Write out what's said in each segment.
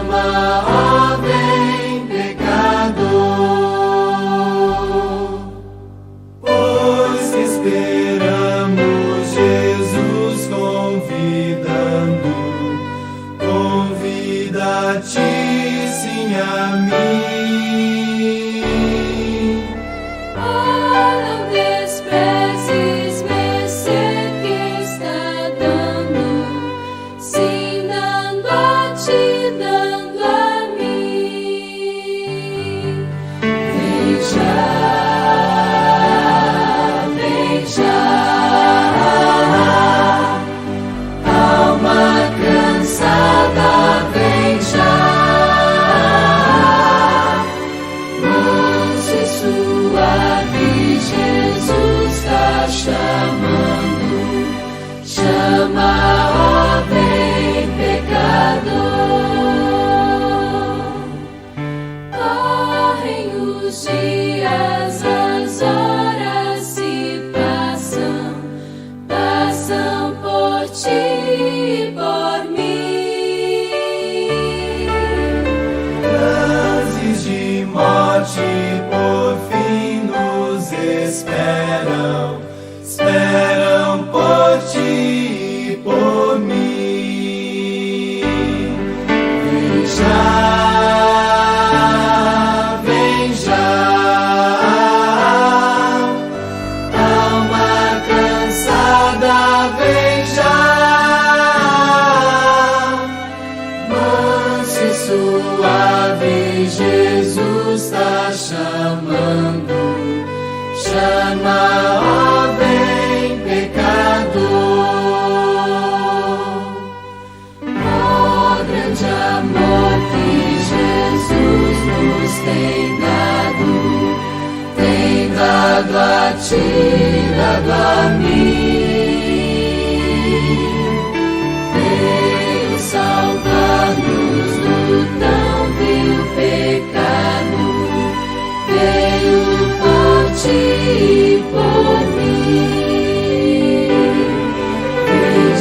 ó, vem pecador, pois que esperamos Jesus convida-te sim a mim. Não desprezes mercê que está dando, sim, dando a ti, dando a mim. Vem já, alma cansada, vem já. Manso e suave, Jesus está chamando, chama, ó, vem pecador. Correm os dias, as horas se passam por ti e por mim. Anjos de morte por fim nos esperam por ti e por mim. Vem já, alma cansada, vem já. Manso e suave, Jesus está chamando, chama, ó, vem pecador. Ó grande amor que Jesus nos tem dado a ti, dado a mim. Veio salvar-nos do tão vil pecado, veio por ti e por mim. Vem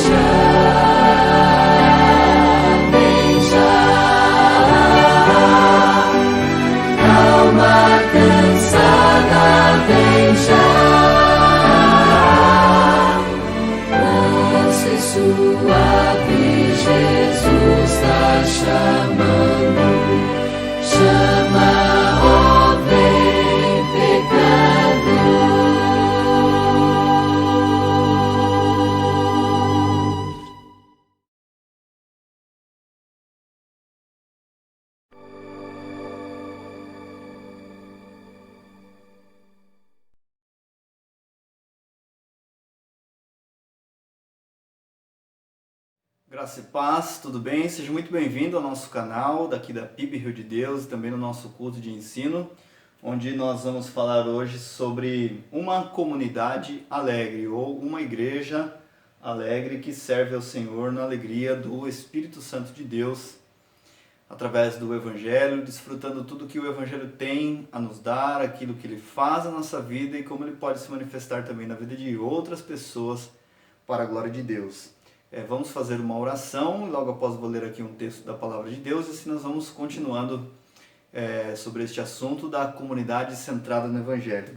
já, alma cansada, vem já. Manso e suave, Jesus está chamando, chama, ó, vem pecador. Graça e paz, tudo bem? Seja muito bem-vindo ao nosso canal, daqui da PIB Rio de Deus, e também no nosso culto de ensino, onde nós vamos falar hoje sobre uma comunidade alegre, ou uma igreja alegre que serve ao Senhor na alegria do Espírito Santo de Deus, através do Evangelho, desfrutando tudo que o Evangelho tem a nos dar, aquilo que ele faz na nossa vida e como ele pode se manifestar também na vida de outras pessoas para a glória de Deus. Vamos fazer uma oração, logo após vou ler aqui um texto da Palavra de Deus, e assim nós vamos continuando sobre este assunto da comunidade centrada no Evangelho.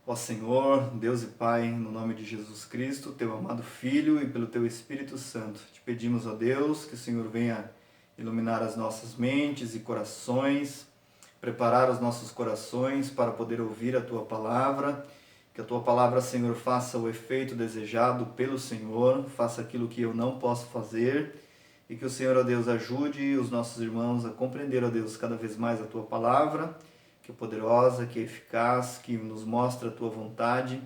Ó Senhor, Deus e Pai, no nome de Jesus Cristo, Teu amado Filho, e pelo Teu Espírito Santo, te pedimos, ó Deus, que o Senhor venha iluminar as nossas mentes e corações, preparar os nossos corações para poder ouvir a Tua Palavra. Que a Tua Palavra, Senhor, faça o efeito desejado pelo Senhor, faça aquilo que eu não posso fazer, e que o Senhor, ó Deus, ajude os nossos irmãos a compreender, ó Deus, cada vez mais a Tua Palavra, que é poderosa, que é eficaz, que nos mostra a Tua vontade,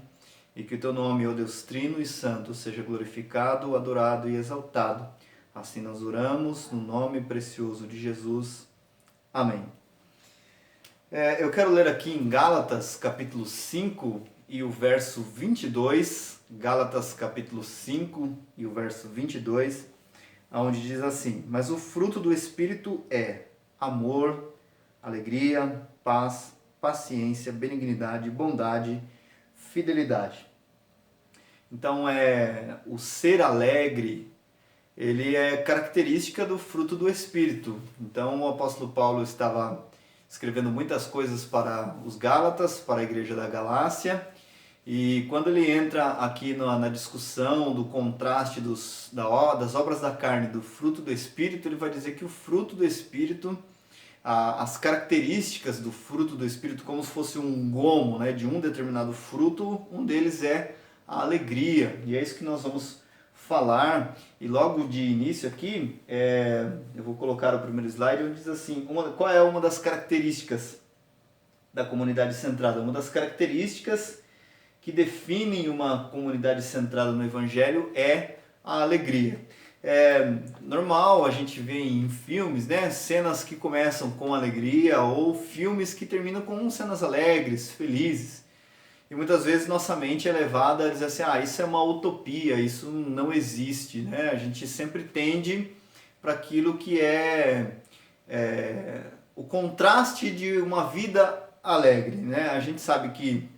e que o Teu nome, ó Deus Trino e Santo, seja glorificado, adorado e exaltado. Assim nós oramos, no nome precioso de Jesus. Amém. Eu quero ler aqui em Gálatas, capítulo 5, e o verso 22, Gálatas capítulo 5 e o verso 22, onde diz assim: mas o fruto do Espírito é amor, alegria, paz, paciência, benignidade, bondade, fidelidade. Então, o ser alegre ele é característica do fruto do Espírito. Então o apóstolo Paulo estava escrevendo muitas coisas para os Gálatas, para a igreja da Galácia, e quando ele entra aqui na discussão do contraste das obras da carne e do fruto do Espírito, ele vai dizer que o fruto do Espírito, as características do fruto do Espírito, como se fosse um gomo, né, de um determinado fruto, um deles é a alegria, e é isso que nós vamos falar. E logo de início aqui, eu vou colocar o primeiro slide, onde diz assim, qual é uma das características da comunidade centrada? Uma das características que definem uma comunidade centrada no Evangelho é a alegria. É normal a gente ver em filmes, né, cenas que começam com alegria ou filmes que terminam com cenas alegres, felizes. E muitas vezes nossa mente é levada a dizer assim, isso é uma utopia, isso não existe, né? A gente sempre tende para aquilo que é o contraste de uma vida alegre, né? A gente sabe que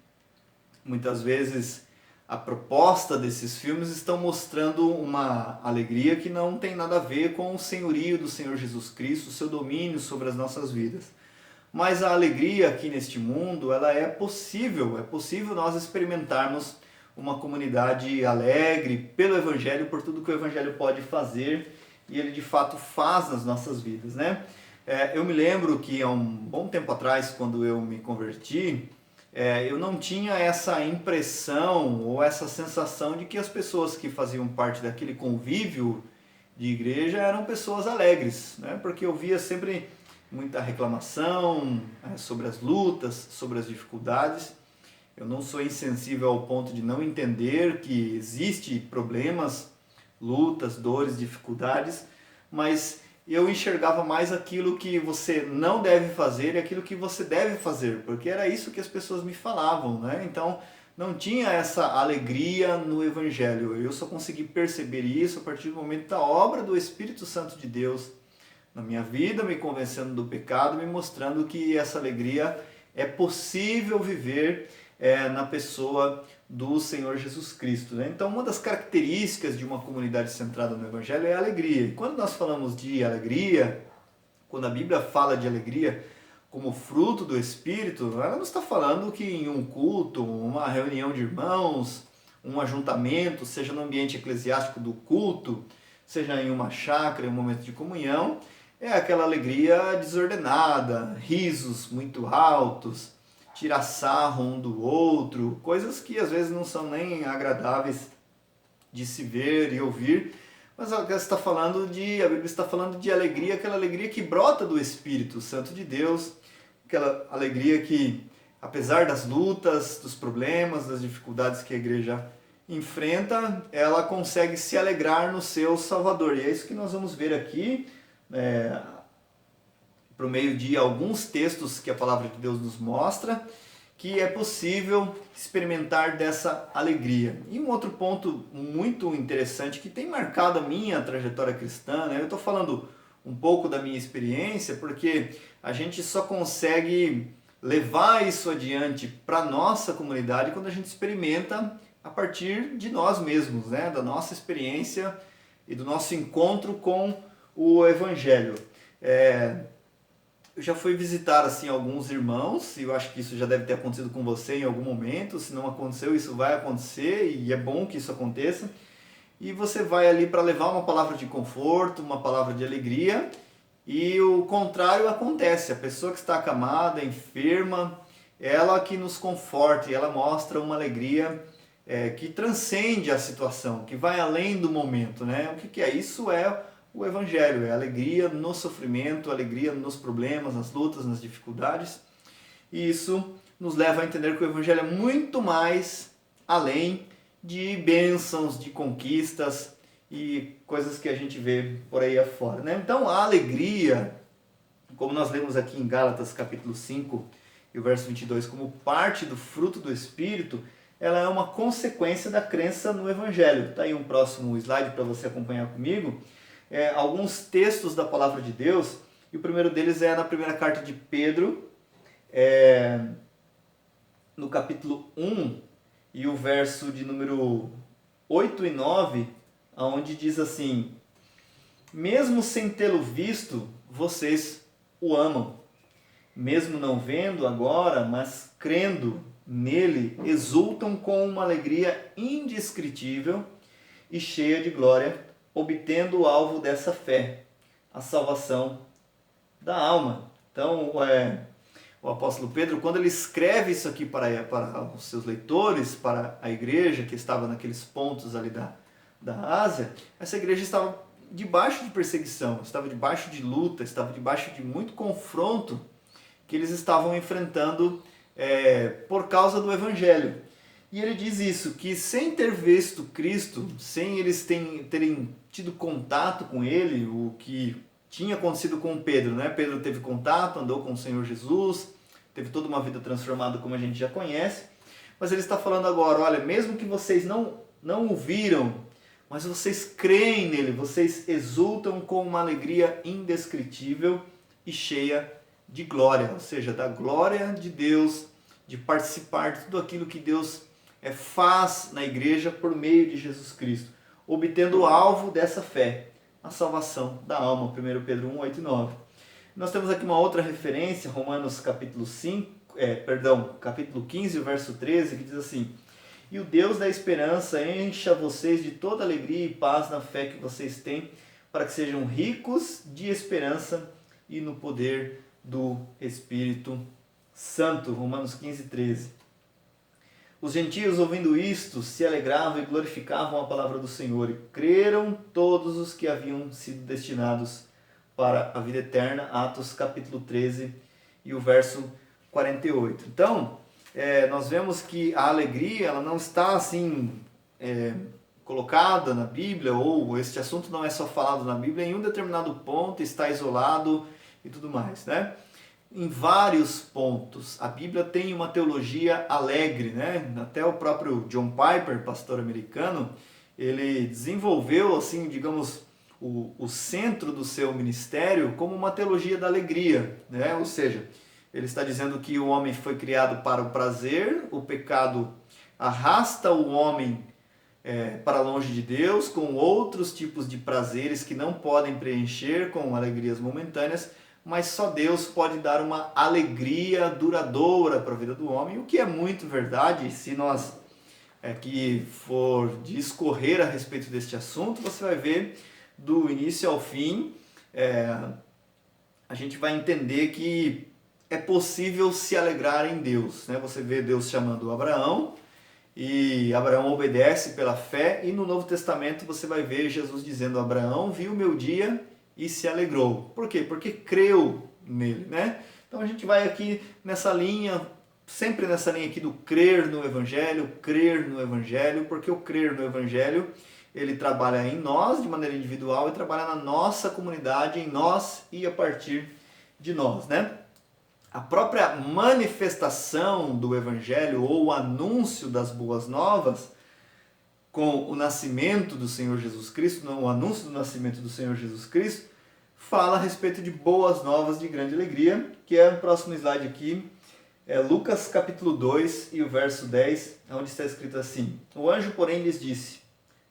muitas vezes a proposta desses filmes estão mostrando uma alegria que não tem nada a ver com o senhorio do Senhor Jesus Cristo, o seu domínio sobre as nossas vidas. Mas a alegria aqui neste mundo, ela é possível nós experimentarmos uma comunidade alegre pelo Evangelho, por tudo que o Evangelho pode fazer e ele de fato faz nas nossas vidas, né? Eu me lembro que há um bom tempo atrás, quando eu me converti, eu não tinha essa impressão ou essa sensação de que as pessoas que faziam parte daquele convívio de igreja eram pessoas alegres, né? Porque eu via sempre muita reclamação sobre as lutas, sobre as dificuldades. Eu não sou insensível ao ponto de não entender que existe problemas, lutas, dores, dificuldades, mas eu enxergava mais aquilo que você não deve fazer e aquilo que você deve fazer, porque era isso que as pessoas me falavam, né? Então não tinha essa alegria no Evangelho. Eu só consegui perceber isso a partir do momento da obra do Espírito Santo de Deus na minha vida, me convencendo do pecado, me mostrando que essa alegria é possível viver na pessoa do Senhor Jesus Cristo, né? Então, uma das características de uma comunidade centrada no Evangelho é a alegria. E quando nós falamos de alegria, quando a Bíblia fala de alegria como fruto do Espírito, ela não está falando que em um culto, uma reunião de irmãos, um ajuntamento, seja no ambiente eclesiástico do culto, seja em uma chácara, em um momento de comunhão, é aquela alegria desordenada, risos muito altos, tirar sarro um do outro, coisas que às vezes não são nem agradáveis de se ver e ouvir, mas a Bíblia está falando de alegria, aquela alegria que brota do Espírito Santo de Deus, aquela alegria que, apesar das lutas, dos problemas, das dificuldades que a igreja enfrenta, ela consegue se alegrar no seu Salvador. E é isso que nós vamos ver aqui, por meio de alguns textos que a palavra de Deus nos mostra, que é possível experimentar dessa alegria. E um outro ponto muito interessante que tem marcado a minha trajetória cristã, né? Eu estou falando um pouco da minha experiência, porque a gente só consegue levar isso adiante para a nossa comunidade quando a gente experimenta a partir de nós mesmos, né? Da nossa experiência e do nosso encontro com o Evangelho. Eu já fui visitar assim alguns irmãos, e eu acho que isso já deve ter acontecido com você em algum momento. Se não aconteceu, isso vai acontecer, e é bom que isso aconteça. E você vai ali para levar uma palavra de conforto, uma palavra de alegria, e o contrário acontece. A pessoa que está acamada, enferma, ela que nos conforta, e ela mostra uma alegria que transcende a situação, que vai além do momento, né? O que é isso? É o Evangelho, é alegria no sofrimento, alegria nos problemas, nas lutas, nas dificuldades. E isso nos leva a entender que o Evangelho é muito mais além de bênçãos, de conquistas e coisas que a gente vê por aí afora, né? Então a alegria, como nós lemos aqui em Gálatas capítulo 5 e o verso 22, como parte do fruto do Espírito, ela é uma consequência da crença no Evangelho. Está aí um próximo slide para você acompanhar comigo. Alguns textos da Palavra de Deus, e o primeiro deles é na primeira carta de Pedro, no capítulo 1, e o verso de número 8 e 9, onde diz assim: mesmo sem tê-lo visto, vocês o amam. Mesmo não vendo agora, mas crendo nele, exultam com uma alegria indescritível e cheia de glória, obtendo o alvo dessa fé, a salvação da alma. Então, o apóstolo Pedro, quando ele escreve isso aqui para os seus leitores, para a igreja que estava naqueles pontos ali da Ásia, essa igreja estava debaixo de perseguição, estava debaixo de luta, estava debaixo de muito confronto que eles estavam enfrentando por causa do Evangelho. E ele diz isso, que sem ter visto Cristo, sem eles terem tido contato com ele, o que tinha acontecido com Pedro, né? Pedro teve contato, andou com o Senhor Jesus, teve toda uma vida transformada como a gente já conhece, mas ele está falando agora, olha, mesmo que vocês não o viram, mas vocês creem nele, vocês exultam com uma alegria indescritível e cheia de glória, ou seja, da glória de Deus, de participar de tudo aquilo que Deus faz na igreja por meio de Jesus Cristo, obtendo o alvo dessa fé, a salvação da alma, 1 Pedro 1, 8 e 9. Nós temos aqui uma outra referência, Romanos capítulo 15, verso 13, que diz assim: e o Deus da esperança encha vocês de toda alegria e paz na fé que vocês têm, para que sejam ricos de esperança e no poder do Espírito Santo. Romanos 15, 13. Os gentios, ouvindo isto, se alegravam e glorificavam a palavra do Senhor, e creram todos os que haviam sido destinados para a vida eterna. Atos capítulo 13 e o verso 48. Então, nós vemos que a alegria ela não está assim colocada na Bíblia, ou este assunto não é só falado na Bíblia em um determinado ponto, está isolado e tudo mais, né? Em vários pontos. A Bíblia tem uma teologia alegre, né? Até o próprio John Piper, pastor americano, ele desenvolveu, assim, digamos, o centro do seu ministério como uma teologia da alegria, né? Ou seja, ele está dizendo que o homem foi criado para o prazer, o pecado arrasta o homem para longe de Deus, com outros tipos de prazeres que não podem preencher com alegrias momentâneas, mas só Deus pode dar uma alegria duradoura para a vida do homem, o que é muito verdade. Se nós aqui for discorrer a respeito deste assunto, você vai ver do início ao fim, a gente vai entender que é possível se alegrar em Deus, né? Você vê Deus chamando Abraão, e Abraão obedece pela fé, e no Novo Testamento você vai ver Jesus dizendo: Abraão viu o meu dia e se alegrou. Por quê? Porque creu nele, né? Então a gente vai aqui nessa linha, sempre nessa linha aqui do crer no Evangelho, porque o crer no Evangelho, ele trabalha em nós de maneira individual e trabalha na nossa comunidade, em nós e a partir de nós, né? A própria manifestação do Evangelho ou o anúncio das boas novas com o nascimento do Senhor Jesus Cristo, não, o anúncio do nascimento do Senhor Jesus Cristo, fala a respeito de boas novas de grande alegria, que é o próximo slide aqui, Lucas capítulo 2 e o verso 10, onde está escrito assim: o anjo, porém, lhes disse: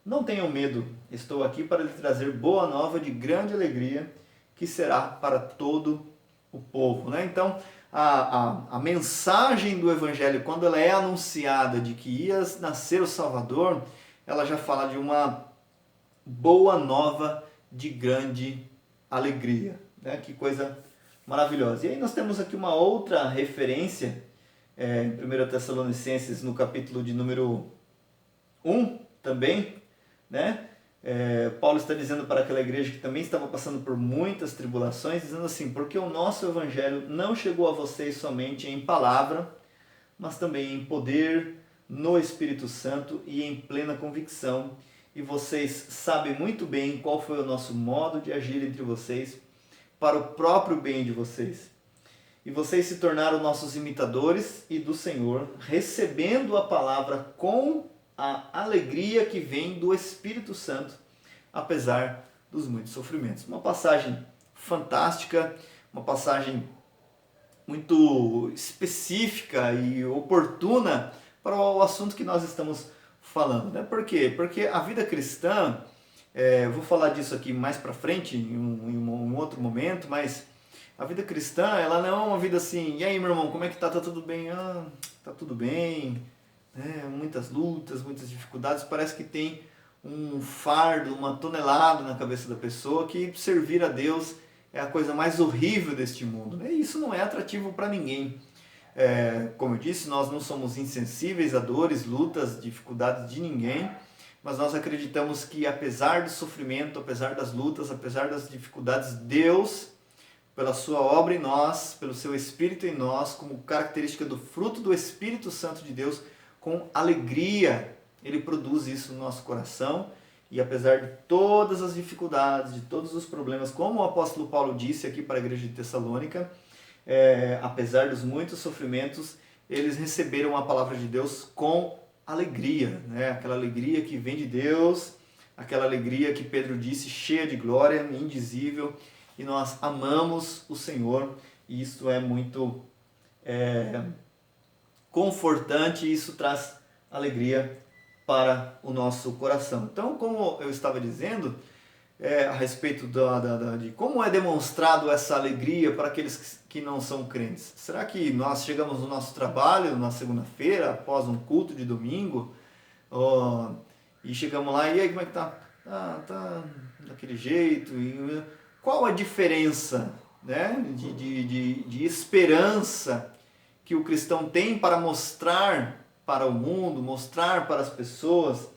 não tenham medo, estou aqui para lhes trazer boa nova de grande alegria, que será para todo o povo, né? Então, a mensagem do Evangelho, quando ela é anunciada de que ia nascer o Salvador, ela já fala de uma boa nova de grande alegria, né? Que coisa maravilhosa. E aí nós temos aqui uma outra referência, em 1 Tessalonicenses, no capítulo de número 1 também, né? Paulo está dizendo para aquela igreja que também estava passando por muitas tribulações, dizendo assim: porque o nosso Evangelho não chegou a vocês somente em palavra, mas também em poder, no Espírito Santo e em plena convicção. E vocês sabem muito bem qual foi o nosso modo de agir entre vocês, para o próprio bem de vocês. E vocês se tornaram nossos imitadores e do Senhor, recebendo a palavra com a alegria que vem do Espírito Santo, apesar dos muitos sofrimentos. Uma passagem fantástica, uma passagem muito específica e oportuna para o assunto que nós estamos falando, né? Por quê? Porque a vida cristã, Eu vou falar disso aqui mais para frente, em um outro momento, mas a vida cristã, ela não é uma vida assim, e aí meu irmão, como é que tá? Tá tudo bem? Ah, tá tudo bem, muitas lutas, muitas dificuldades, parece que tem um fardo, uma tonelada na cabeça da pessoa, que servir a Deus é a coisa mais horrível deste mundo, né? E isso não é atrativo para ninguém. Como eu disse, nós não somos insensíveis a dores, lutas, dificuldades de ninguém, mas nós acreditamos que apesar do sofrimento, apesar das lutas, apesar das dificuldades, Deus, pela sua obra em nós, pelo seu Espírito em nós, como característica do fruto do Espírito Santo de Deus, com alegria, Ele produz isso no nosso coração. E apesar de todas as dificuldades, de todos os problemas, como o apóstolo Paulo disse aqui para a igreja de Tessalônica, apesar dos muitos sofrimentos, eles receberam a palavra de Deus com alegria, né? Aquela alegria que vem de Deus, aquela alegria que Pedro disse, cheia de glória, indizível, e nós amamos o Senhor, e isso é muito confortante, e isso traz alegria para o nosso coração. Então, como eu estava dizendo, a respeito de como é demonstrado essa alegria para aqueles que não são crentes. Será que nós chegamos no nosso trabalho na segunda-feira, após um culto de domingo, e chegamos lá, e aí como é que tá? Tá daquele jeito. E qual a diferença, né, de esperança que o cristão tem para mostrar para o mundo, mostrar para as pessoas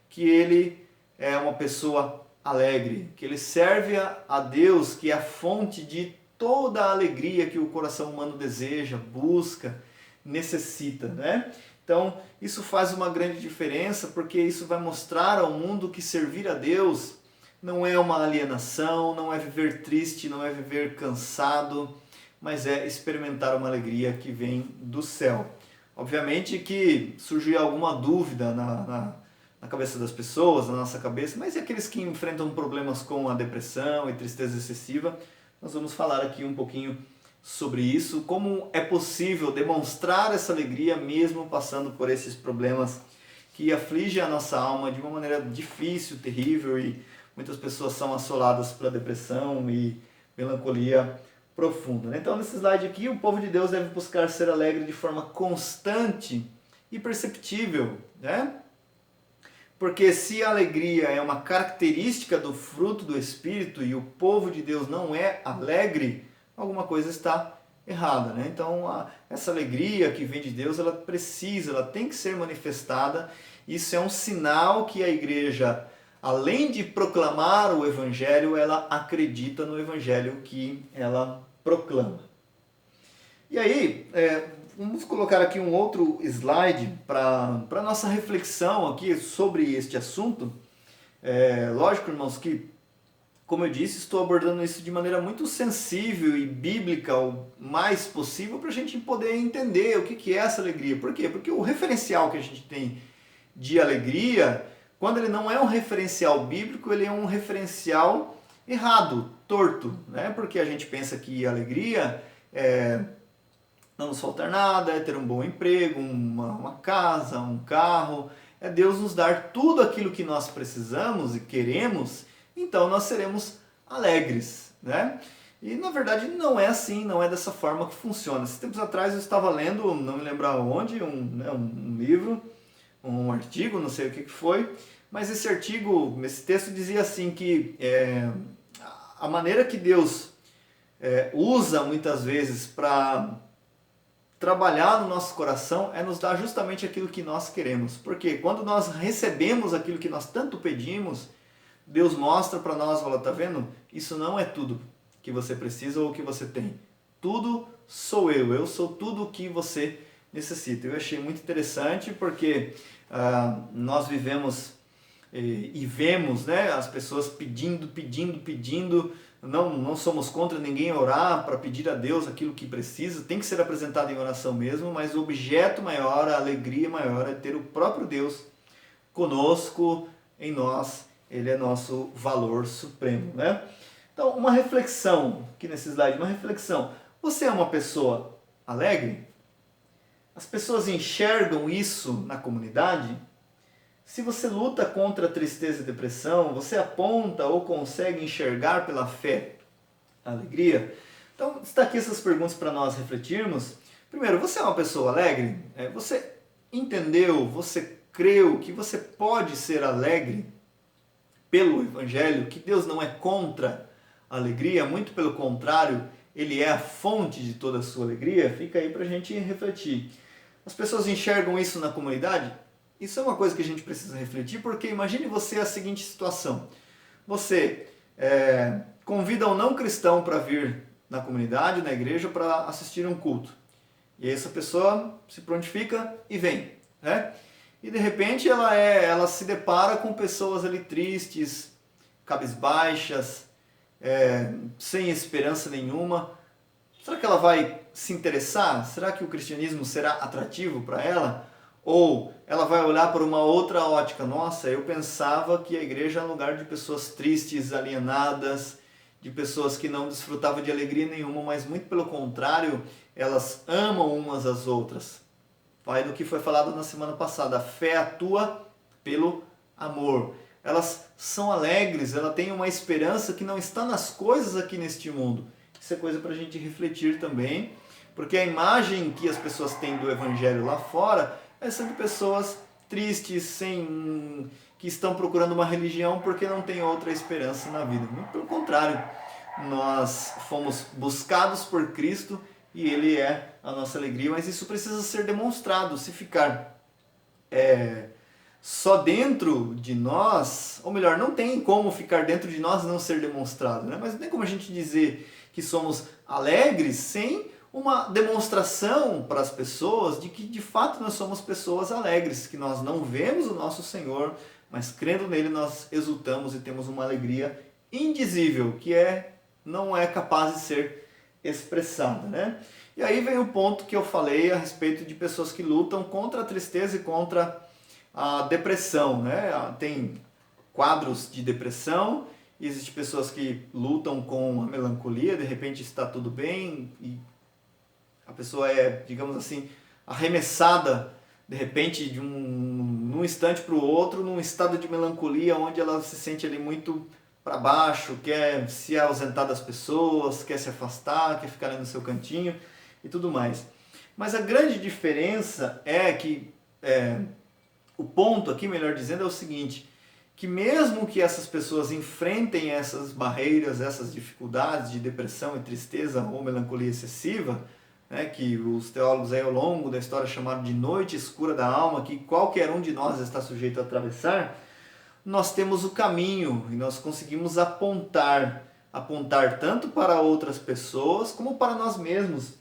que ele é uma pessoa alegre, que ele serve a Deus, que é a fonte de toda a alegria que o coração humano deseja, busca, necessita, né? Então, isso faz uma grande diferença, porque isso vai mostrar ao mundo que servir a Deus não é uma alienação, não é viver triste, não é viver cansado, mas é experimentar uma alegria que vem do céu. Obviamente que surgiu alguma dúvida na cabeça das pessoas, na nossa cabeça, mas e aqueles que enfrentam problemas com a depressão e tristeza excessiva? Nós vamos falar aqui um pouquinho sobre isso, como é possível demonstrar essa alegria mesmo passando por esses problemas que afligem a nossa alma de uma maneira difícil, terrível, e muitas pessoas são assoladas pela depressão e melancolia profunda, né? Então, nesse slide aqui, o povo de Deus deve buscar ser alegre de forma constante e perceptível, né? Porque se a alegria é uma característica do fruto do Espírito e o povo de Deus não é alegre, alguma coisa está errada, né? Então, essa alegria que vem de Deus, ela tem que ser manifestada. Isso é um sinal que a igreja, além de proclamar o Evangelho, ela acredita no Evangelho que ela proclama. E aí, vamos colocar aqui um outro slide para a nossa reflexão aqui sobre este assunto. Lógico, irmãos, que, como eu disse, estou abordando isso de maneira muito sensível e bíblica, o mais possível, para a gente poder entender o que é essa alegria. Por quê? Porque o referencial que a gente tem de alegria, quando ele não é um referencial bíblico, ele é um referencial errado, torto, né? Porque a gente pensa que a alegria não nos faltar nada, é ter um bom emprego, uma casa, um carro, é Deus nos dar tudo aquilo que nós precisamos e queremos, então nós seremos alegres, né? E na verdade não é assim, não é dessa forma que funciona. Esses tempos atrás eu estava lendo, não me lembro onde, um livro, um artigo, não sei o que foi, mas esse texto dizia assim que a maneira que Deus usa muitas vezes para trabalhar no nosso coração é nos dar justamente aquilo que nós queremos. Porque quando nós recebemos aquilo que nós tanto pedimos, Deus mostra para nós, fala, tá vendo? Isso não é tudo que você precisa ou que você tem. Tudo sou eu sou tudo o que você necessita. Eu achei muito interessante porque nós vivemos e vemos, né, as pessoas pedindo, não somos contra ninguém orar para pedir a Deus aquilo que precisa, tem que ser apresentado em oração mesmo, mas o objeto maior, a alegria maior é ter o próprio Deus conosco, em nós, Ele é nosso valor supremo, né? Então, uma reflexão, aqui nesse slide, você é uma pessoa alegre? As pessoas enxergam isso na comunidade? Se você luta contra a tristeza e depressão, você aponta ou consegue enxergar pela fé a alegria? Então, está aqui essas perguntas para nós refletirmos. Primeiro, você é uma pessoa alegre? Você entendeu, você creu que você pode ser alegre pelo Evangelho, que Deus não é contra a alegria, muito pelo contrário, Ele é a fonte de toda a sua alegria? Fica aí para a gente refletir. As pessoas enxergam isso na comunidade? Isso é uma coisa que a gente precisa refletir, porque imagine você a seguinte situação. Você convida um não cristão para vir na comunidade, na igreja, para assistir um culto. E aí essa pessoa se prontifica e vem, né? E de repente ela se depara com pessoas ali tristes, cabisbaixas, sem esperança nenhuma. Será que ela vai se interessar? Será que o cristianismo será atrativo para ela? Ou ela vai olhar por uma outra ótica? Nossa, eu pensava que a igreja é um lugar de pessoas tristes, alienadas, de pessoas que não desfrutavam de alegria nenhuma, mas muito pelo contrário, elas amam umas às outras. Vai do que foi falado na semana passada, a fé atua pelo amor. Elas são alegres, ela tem uma esperança que não está nas coisas aqui neste mundo. Isso é coisa para a gente refletir também, porque a imagem que as pessoas têm do Evangelho lá fora é sempre pessoas tristes, que estão procurando uma religião porque não tem outra esperança na vida. Muito pelo contrário, nós fomos buscados por Cristo e Ele é a nossa alegria, mas isso precisa ser demonstrado. Se ficar só dentro de nós, ou melhor, não tem como ficar dentro de nós e não ser demonstrado, né? Mas não tem como a gente dizer que somos alegres sem uma demonstração para as pessoas de que de fato nós somos pessoas alegres, que nós não vemos o nosso Senhor, mas crendo nele nós exultamos e temos uma alegria indizível, que não é capaz de ser expressada, né? E aí vem o ponto que eu falei a respeito de pessoas que lutam contra a tristeza e contra a depressão, né? Tem quadros de depressão, existem pessoas que lutam com a melancolia, de repente está tudo bem e a pessoa digamos assim, arremessada de repente num instante para o outro, num estado de melancolia onde ela se sente ali muito para baixo, quer se ausentar das pessoas, quer se afastar, quer ficar ali no seu cantinho e tudo mais. Mas a grande diferença é que o ponto aqui, melhor dizendo, é o seguinte, que mesmo que essas pessoas enfrentem essas barreiras, essas dificuldades de depressão e tristeza ou melancolia excessiva, né, que os teólogos aí ao longo da história chamaram de noite escura da alma, que qualquer um de nós está sujeito a atravessar, nós temos o caminho e nós conseguimos apontar tanto para outras pessoas como para nós mesmos,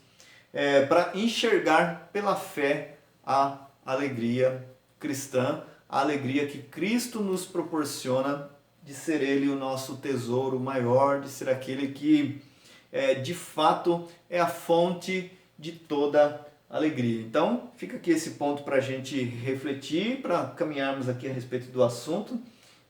para enxergar pela fé a alegria cristã, a alegria que Cristo nos proporciona de ser Ele o nosso tesouro maior, de ser aquele que de fato é a fonte de toda alegria. Então fica aqui esse ponto para a gente refletir, para caminharmos aqui a respeito do assunto.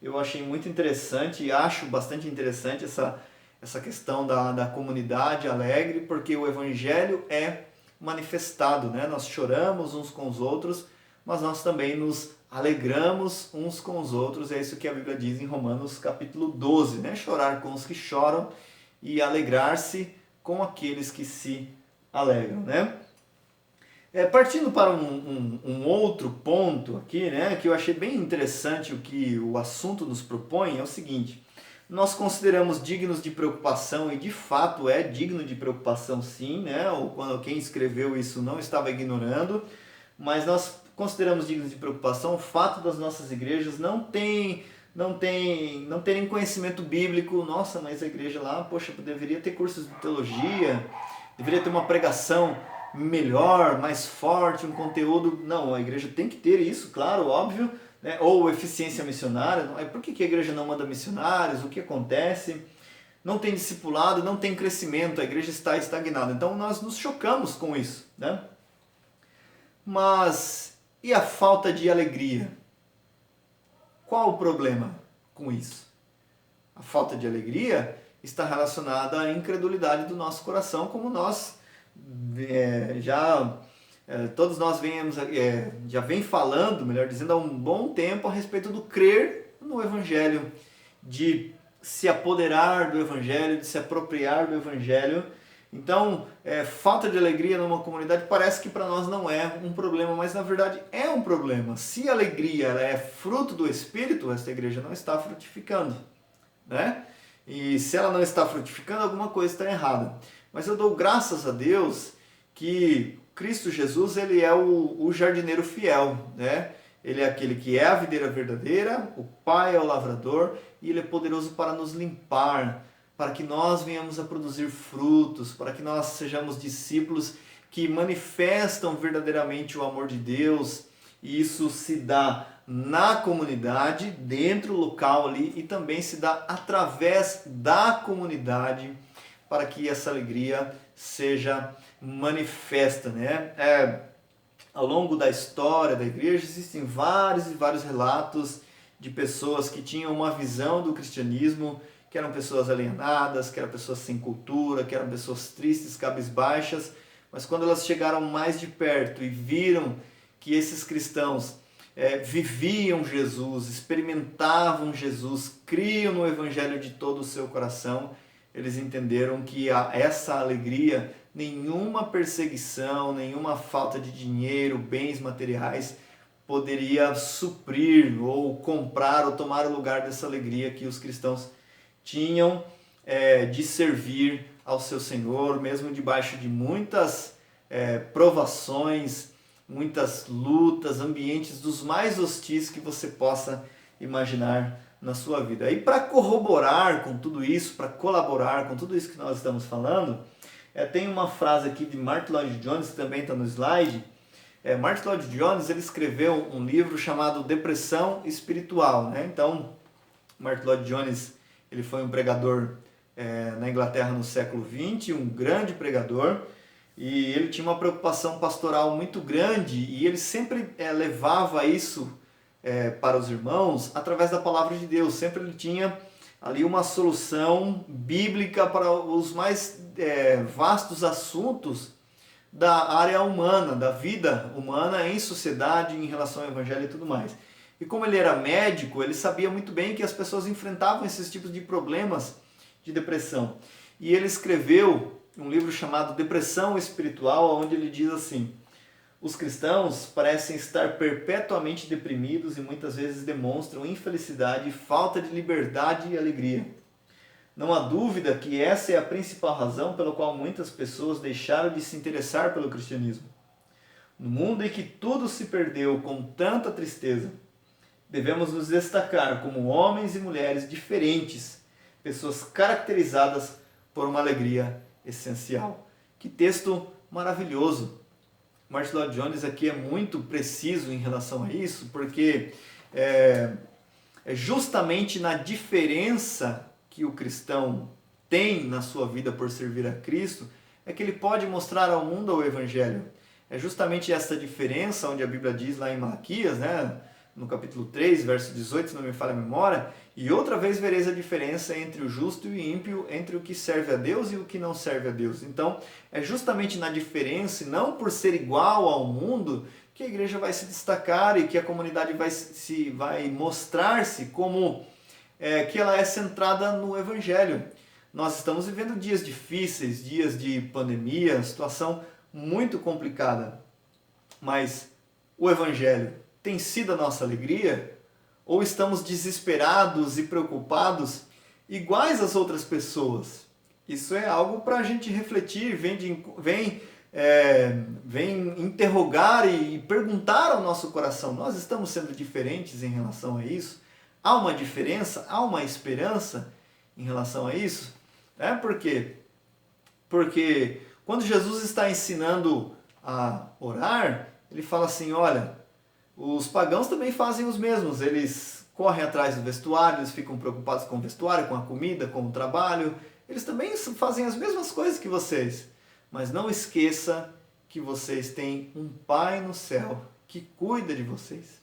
Eu achei muito interessante e acho bastante interessante essa questão da comunidade alegre, porque o Evangelho é manifestado, né? Nós choramos uns com os outros, mas nós também nos alegramos uns com os outros. É isso que a Bíblia diz em Romanos capítulo 12, né? Chorar com os que choram e alegrar-se com aqueles que se alegram, né? Partindo para um outro ponto aqui, né, que eu achei bem interessante o que o assunto nos propõe, é o seguinte: nós consideramos dignos de preocupação, e de fato é digno de preocupação sim, né? Ou quando quem escreveu isso não estava ignorando, mas nós consideramos dignos de preocupação o fato das nossas igrejas não terem conhecimento bíblico. Nossa, mas a igreja lá, poxa, deveria ter cursos de teologia, deveria ter uma pregação melhor, mais forte, um conteúdo. Não, a igreja tem que ter isso, claro, óbvio, né? Ou eficiência missionária. Por que a igreja não manda missionários? O que acontece? Não tem discipulado, não tem crescimento, a igreja está estagnada. Então nós nos chocamos com isso, né? Mas e a falta de alegria? Qual o problema com isso? A falta de alegria está relacionada à incredulidade do nosso coração, como nós já Todos nós já vem falando, melhor dizendo, há um bom tempo a respeito do crer no Evangelho, de se apoderar do Evangelho, de se apropriar do Evangelho. Então, falta de alegria numa comunidade parece que para nós não é um problema, mas na verdade é um problema. Se a alegria ela é fruto do Espírito, esta igreja não está frutificando, né? E se ela não está frutificando, alguma coisa está errada. Mas eu dou graças a Deus que Cristo Jesus ele é o jardineiro fiel, né? Ele é aquele que é a videira verdadeira, o Pai é o lavrador e Ele é poderoso para nos limpar, para que nós venhamos a produzir frutos, para que nós sejamos discípulos que manifestam verdadeiramente o amor de Deus. E isso se dá na comunidade, dentro do local ali, e também se dá através da comunidade, para que essa alegria seja manifesta, né? Ao longo da história da igreja existem vários e vários relatos de pessoas que tinham uma visão do cristianismo, que eram pessoas alienadas, que eram pessoas sem cultura, que eram pessoas tristes, cabisbaixas, mas quando elas chegaram mais de perto e viram que esses cristãos viviam Jesus, experimentavam Jesus, criam no Evangelho de todo o seu coração, eles entenderam que essa alegria, nenhuma perseguição, nenhuma falta de dinheiro, bens materiais, poderia suprir ou comprar ou tomar o lugar dessa alegria que os cristãos tinham de servir ao seu Senhor, mesmo debaixo de muitas provações, muitas lutas, ambientes dos mais hostis que você possa imaginar na sua vida. E para corroborar com tudo isso, para colaborar com tudo isso que nós estamos falando, tem uma frase aqui de Martyn Lloyd-Jones, que também está no slide. Martyn Lloyd-Jones ele escreveu um livro chamado Depressão Espiritual, né? Então, Martyn Lloyd-Jones ele foi um pregador na Inglaterra no século XX, um grande pregador, e ele tinha uma preocupação pastoral muito grande, e ele sempre levava isso para os irmãos através da palavra de Deus. Sempre ele tinha ali uma solução bíblica para os mais vastos assuntos da área humana, da vida humana em sociedade, em relação ao Evangelho e tudo mais. E como ele era médico, ele sabia muito bem que as pessoas enfrentavam esses tipos de problemas de depressão. E ele escreveu um livro chamado Depressão Espiritual, onde ele diz assim: os cristãos parecem estar perpetuamente deprimidos e muitas vezes demonstram infelicidade, falta de liberdade e alegria. Não há dúvida que essa é a principal razão pela qual muitas pessoas deixaram de se interessar pelo cristianismo. No mundo em que tudo se perdeu com tanta tristeza, devemos nos destacar como homens e mulheres diferentes, pessoas caracterizadas por uma alegria essencial. Que texto maravilhoso! Martyn Lloyd-Jones aqui é muito preciso em relação a isso, porque é justamente na diferença que o cristão tem na sua vida por servir a Cristo, é que ele pode mostrar ao mundo o Evangelho. É justamente essa diferença onde a Bíblia diz lá em Malaquias, né, no capítulo 3, verso 18, se não me falha a memória, e outra vez vereis a diferença entre o justo e o ímpio, entre o que serve a Deus e o que não serve a Deus. Então, é justamente na diferença, e não por ser igual ao mundo, que a igreja vai se destacar e que a comunidade vai mostrar-se como que ela é centrada no Evangelho. Nós estamos vivendo dias difíceis, dias de pandemia, situação muito complicada, mas o Evangelho tem sido a nossa alegria? Ou estamos desesperados e preocupados iguais às outras pessoas? Isso é algo para a gente refletir, vem interrogar e perguntar ao nosso coração. Nós estamos sendo diferentes em relação a isso? Há uma diferença? Há uma esperança em relação a isso? Por quê? Porque quando Jesus está ensinando a orar, ele fala assim, olha, os pagãos também fazem os mesmos, eles correm atrás do vestuário, eles ficam preocupados com o vestuário, com a comida, com o trabalho, eles também fazem as mesmas coisas que vocês. Mas não esqueça que vocês têm um Pai no céu que cuida de vocês.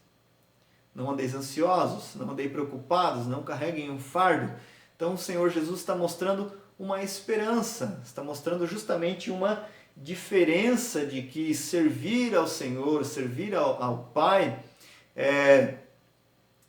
Não andeis ansiosos, não andeis preocupados, não carreguem um fardo. Então o Senhor Jesus está mostrando uma esperança, está mostrando justamente uma diferença de que servir ao Senhor, servir ao Pai,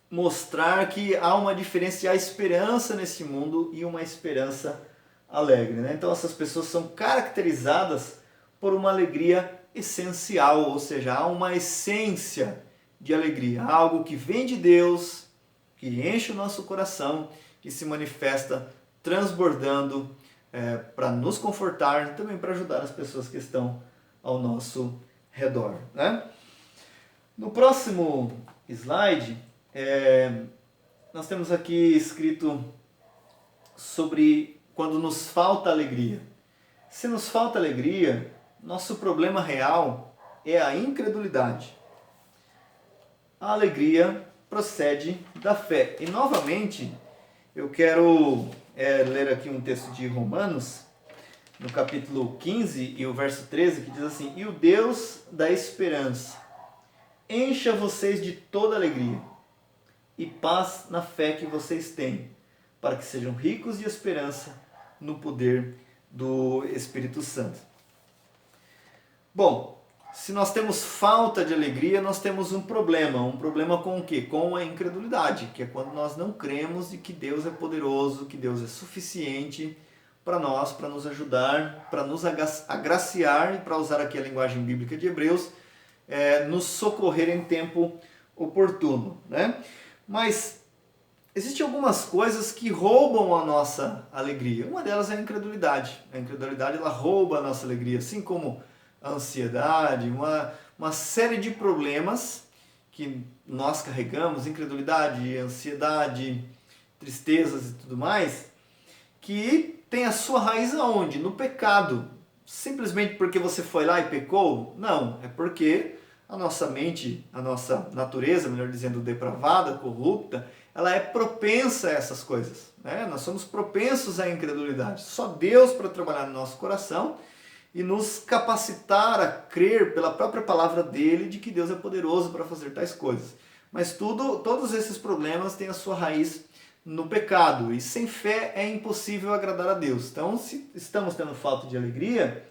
mostrar que há uma diferença e há esperança nesse mundo e uma esperança alegre, né? Então essas pessoas são caracterizadas por uma alegria essencial, ou seja, há uma essência de alegria, algo que vem de Deus, que enche o nosso coração, que se manifesta transbordando para nos confortar e também para ajudar as pessoas que estão ao nosso redor, né? No próximo slide, nós temos aqui escrito sobre quando nos falta alegria. Se nos falta alegria, nosso problema real é a incredulidade. A alegria procede da fé. E novamente, eu quero ler aqui um texto de Romanos, no capítulo 15 e o verso 13, que diz assim: "E o Deus da esperança encha vocês de toda alegria e paz na fé que vocês têm, para que sejam ricos de esperança no poder do Espírito Santo." Bom, se nós temos falta de alegria, nós temos um problema com o quê? Com a incredulidade, que é quando nós não cremos de que Deus é poderoso, que Deus é suficiente para nós, para nos ajudar, para nos agraciar, e para usar aqui a linguagem bíblica de Hebreus, nos socorrer em tempo oportuno, né? Mas existem algumas coisas que roubam a nossa alegria. Uma delas é a incredulidade. A incredulidade, ela rouba a nossa alegria, assim como a ansiedade, uma série de problemas que nós carregamos, incredulidade, ansiedade, tristezas e tudo mais, que tem a sua raiz aonde? No pecado. Simplesmente porque você foi lá e pecou? Não, é porque a nossa mente, a nossa natureza, melhor dizendo, depravada, corrupta, ela é propensa a essas coisas, né? Nós somos propensos à incredulidade. Só Deus para trabalhar no nosso coração e nos capacitar a crer pela própria palavra dele de que Deus é poderoso para fazer tais coisas. Mas todos esses problemas têm a sua raiz no pecado, e sem fé é impossível agradar a Deus. Então, se estamos tendo falta de alegria,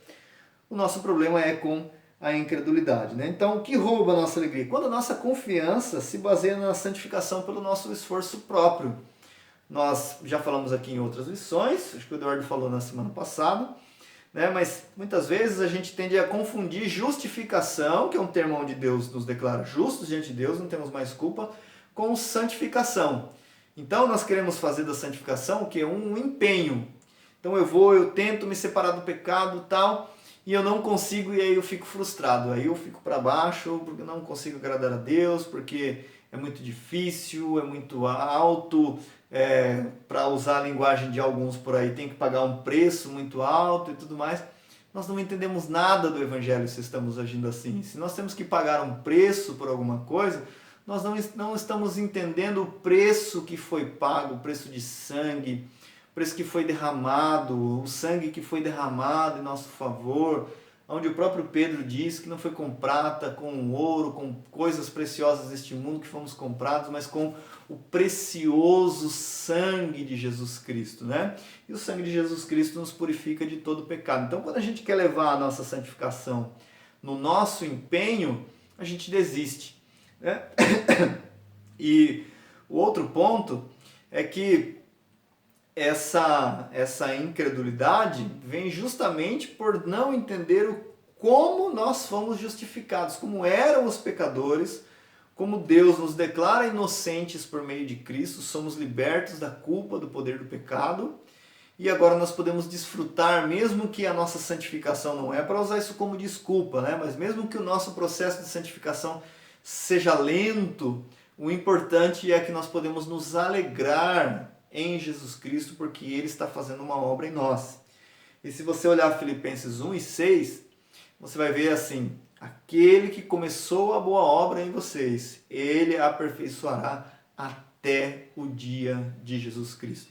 o nosso problema é com a incredulidade, né? Então, o que rouba a nossa alegria? Quando a nossa confiança se baseia na santificação pelo nosso esforço próprio. Nós já falamos aqui em outras lições, acho que o Eduardo falou na semana passada, né? Mas muitas vezes a gente tende a confundir justificação, que é um termo onde Deus nos declara justos diante de Deus, não temos mais culpa, com santificação. Então nós queremos fazer da santificação o que? Um empenho. Então eu tento me separar do pecado e tal, e eu não consigo, e aí eu fico frustrado, aí eu fico para baixo, porque eu não consigo agradar a Deus, porque é muito difícil, é muito alto, para usar a linguagem de alguns por aí, tem que pagar um preço muito alto e tudo mais. Nós não entendemos nada do Evangelho se estamos agindo assim. Se nós temos que pagar um preço por alguma coisa, nós não estamos entendendo o preço que foi pago, o preço de sangue, o preço que foi derramado, o sangue que foi derramado em nosso favor, onde o próprio Pedro diz que não foi com prata, com ouro, com coisas preciosas deste mundo que fomos comprados, mas com o precioso sangue de Jesus Cristo, né? E o sangue de Jesus Cristo nos purifica de todo pecado. Então, quando a gente quer levar a nossa santificação no nosso empenho, a gente desiste, né? E o outro ponto é que essa incredulidade vem justamente por não entender como nós fomos justificados, como eram os pecadores, como Deus nos declara inocentes por meio de Cristo, somos libertos da culpa, do poder do pecado, e agora nós podemos desfrutar, mesmo que a nossa santificação não é para usar isso como desculpa, né? Mas mesmo que o nosso processo de santificação seja lento, o importante é que nós podemos nos alegrar em Jesus Cristo, porque Ele está fazendo uma obra em nós. E se você olhar Filipenses 1 e 6, você vai ver assim: aquele que começou a boa obra em vocês, Ele a aperfeiçoará até o dia de Jesus Cristo.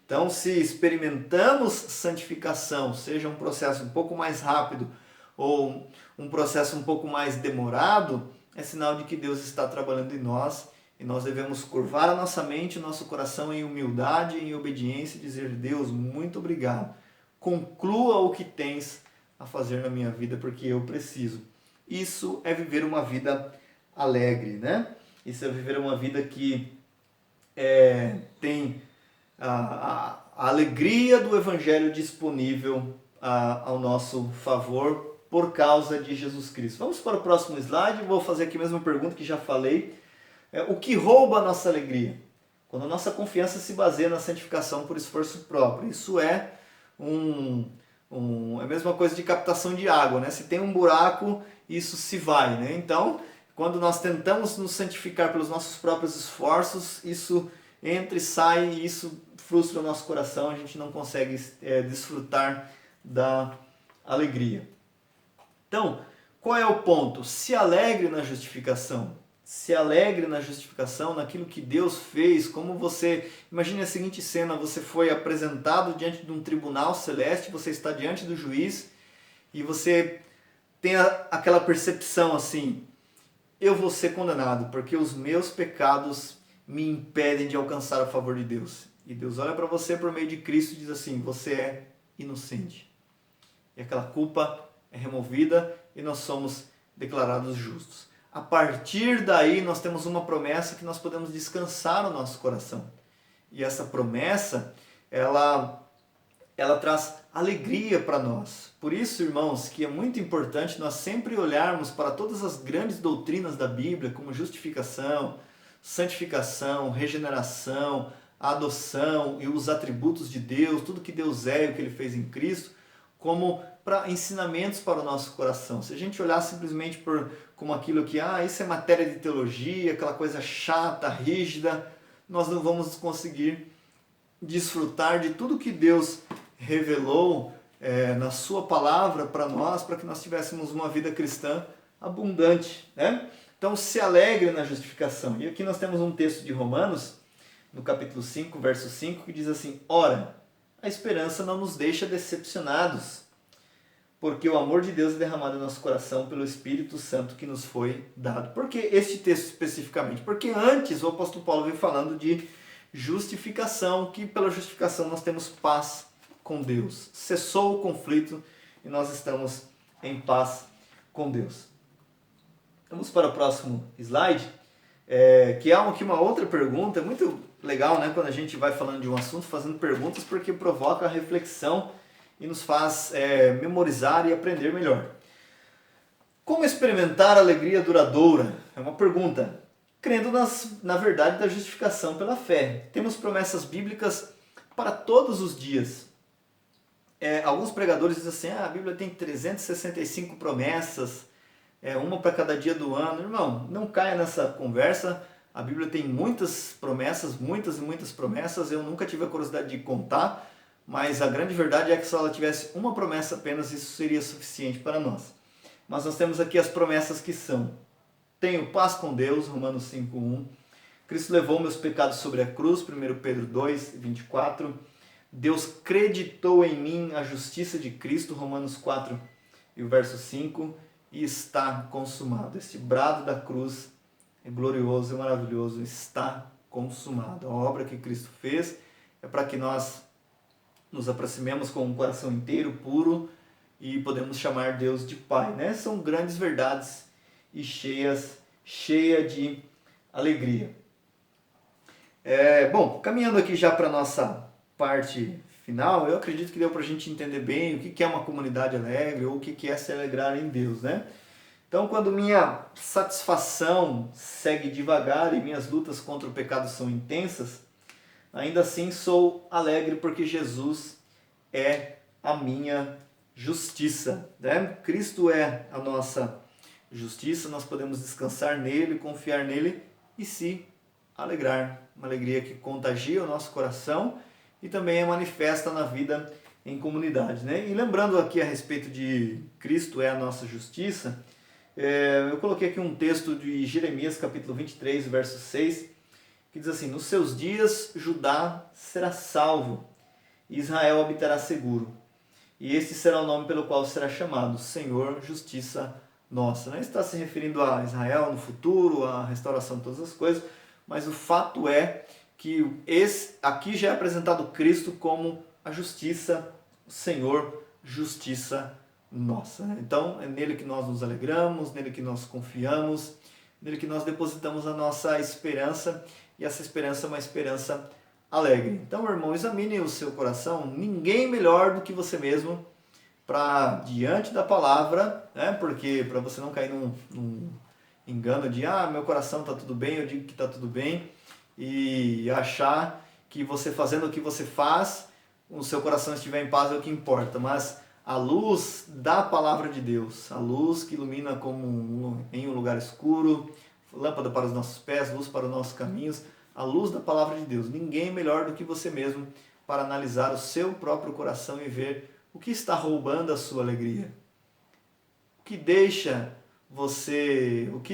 Então, se experimentamos santificação, seja um processo um pouco mais rápido ou um processo um pouco mais demorado, é sinal de que Deus está trabalhando em nós. E nós devemos curvar a nossa mente, o nosso coração em humildade, em obediência e dizer: Deus, muito obrigado. Conclua o que tens a fazer na minha vida porque eu preciso. Isso é viver uma vida alegre, né? Isso é viver uma vida que tem a alegria do Evangelho disponível ao nosso favor por causa de Jesus Cristo. Vamos para o próximo slide. Vou fazer aqui a mesma pergunta que já falei. O que rouba a nossa alegria? Quando a nossa confiança se baseia na santificação por esforço próprio. Isso é a mesma coisa de captação de água, né? Se tem um buraco, isso se vai, né? Então, quando nós tentamos nos santificar pelos nossos próprios esforços, isso entra e sai e isso frustra o nosso coração, a gente não consegue desfrutar da alegria. Então, qual é o ponto? Se alegre na justificação. Se alegre na justificação, naquilo que Deus fez, como você... Imagine a seguinte cena, você foi apresentado diante de um tribunal celeste, você está diante do juiz e você tem aquela percepção assim, eu vou ser condenado porque os meus pecados me impedem de alcançar o favor de Deus. E Deus olha para você por meio de Cristo e diz assim, você é inocente. E aquela culpa é removida e nós somos declarados justos. A partir daí nós temos uma promessa que nós podemos descansar no nosso coração. E essa promessa, ela traz alegria para nós. Por isso, irmãos, que é muito importante nós sempre olharmos para todas as grandes doutrinas da Bíblia, como justificação, santificação, regeneração, adoção e os atributos de Deus, tudo que Deus é e o que Ele fez em Cristo, como para ensinamentos para o nosso coração. Se a gente olhar simplesmente como aquilo que, isso é matéria de teologia, aquela coisa chata, rígida, nós não vamos conseguir desfrutar de tudo que Deus revelou na sua palavra para nós, para que nós tivéssemos uma vida cristã abundante, né? Então, se alegre na justificação. E aqui nós temos um texto de Romanos, no capítulo 5, verso 5, que diz assim, ora, a esperança não nos deixa decepcionados, porque o amor de Deus é derramado em nosso coração pelo Espírito Santo que nos foi dado. Por que este texto especificamente? Porque antes o apóstolo Paulo veio falando de justificação, que pela justificação nós temos paz com Deus. Cessou o conflito e nós estamos em paz com Deus. Vamos para o próximo slide, que há aqui uma outra pergunta, muito legal, né, quando a gente vai falando de um assunto, fazendo perguntas, porque provoca a reflexão e nos faz memorizar e aprender melhor. Como experimentar alegria duradoura? É uma pergunta. Crendo na verdade da justificação pela fé. Temos promessas bíblicas para todos os dias. Alguns pregadores dizem assim, a Bíblia tem 365 promessas, uma para cada dia do ano. Irmão, não caia nessa conversa. A Bíblia tem muitas promessas, muitas e muitas promessas. Eu nunca tive a curiosidade de contar, mas a grande verdade é que se ela tivesse uma promessa apenas, isso seria suficiente para nós. Mas nós temos aqui as promessas que são: tenho paz com Deus, Romanos 5:1. Cristo levou meus pecados sobre a cruz, 1 Pedro 2:24. Deus creditou em mim a justiça de Cristo, Romanos 4 e o verso 5. E está consumado. Este brado da cruz é glorioso, é maravilhoso, está consumado. A obra que Cristo fez é para que nós nos aproximemos com um coração inteiro, puro, e podemos chamar Deus de Pai, né? São grandes verdades e cheia de alegria. Bom, caminhando aqui já para a nossa parte final, eu acredito que deu para a gente entender bem o que é uma comunidade alegre ou o que é se alegrar em Deus, né? Então, quando minha satisfação segue devagar e minhas lutas contra o pecado são intensas, ainda assim sou alegre porque Jesus é a minha justiça, né? Cristo é a nossa justiça, nós podemos descansar nele, confiar nele e se alegrar. Uma alegria que contagia o nosso coração e também é manifesta na vida em comunidade, né? E lembrando aqui a respeito de Cristo é a nossa justiça, eu coloquei aqui um texto de Jeremias capítulo 23, verso 6, que diz assim: nos seus dias Judá será salvo e Israel habitará seguro. E este será o nome pelo qual será chamado Senhor, Justiça Nossa. Não está se referindo a Israel no futuro, a restauração de todas as coisas, mas o fato é que aqui já é apresentado Cristo como a justiça, o Senhor, Justiça nossa. Então é nele que nós nos alegramos, nele que nós confiamos, nele que nós depositamos a nossa esperança, e essa esperança é uma esperança alegre. Então, meu irmão, examine o seu coração, ninguém melhor do que você mesmo para diante da palavra, né? Porque para você não cair num engano de meu coração está tudo bem, eu digo que está tudo bem, e achar que você fazendo o que você faz, o seu coração estiver em paz é o que importa, mas a luz da palavra de Deus, a luz que ilumina como em um lugar escuro, lâmpada para os nossos pés, luz para os nossos caminhos, a luz da palavra de Deus. Ninguém melhor do que você mesmo para analisar o seu próprio coração e ver o que está roubando a sua alegria. O que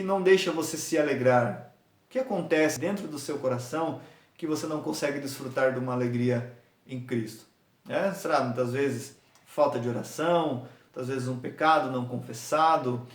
não deixa você se alegrar? O que acontece dentro do seu coração que você não consegue desfrutar de uma alegria em Cristo? Será muitas vezes falta de oração, muitas vezes um pecado não confessado,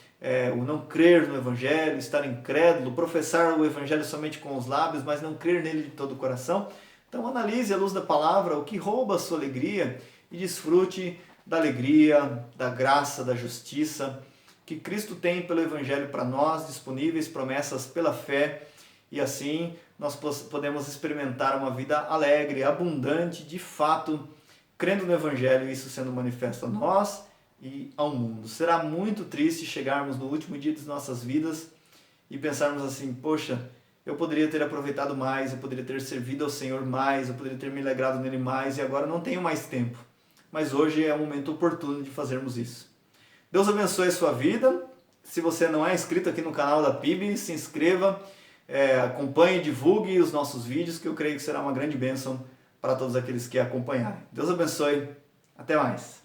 o não crer no Evangelho, estar incrédulo, professar o Evangelho somente com os lábios, mas não crer nele de todo o coração. Então analise à luz da palavra o que rouba a sua alegria e desfrute da alegria, da graça, da justiça que Cristo tem pelo Evangelho para nós, disponíveis, promessas pela fé, e assim nós podemos experimentar uma vida alegre, abundante, de fato, crendo no Evangelho, isso sendo manifesto a nós e ao mundo. Será muito triste chegarmos no último dia de nossas vidas e pensarmos assim, poxa, eu poderia ter aproveitado mais, eu poderia ter servido ao Senhor mais, eu poderia ter me alegrado nele mais e agora não tenho mais tempo. Mas hoje é o momento oportuno de fazermos isso. Deus abençoe a sua vida. Se você não é inscrito aqui no canal da PIB, se inscreva, acompanhe e divulgue os nossos vídeos, que eu creio que será uma grande bênção para todos aqueles que acompanharem. Deus abençoe. Até mais.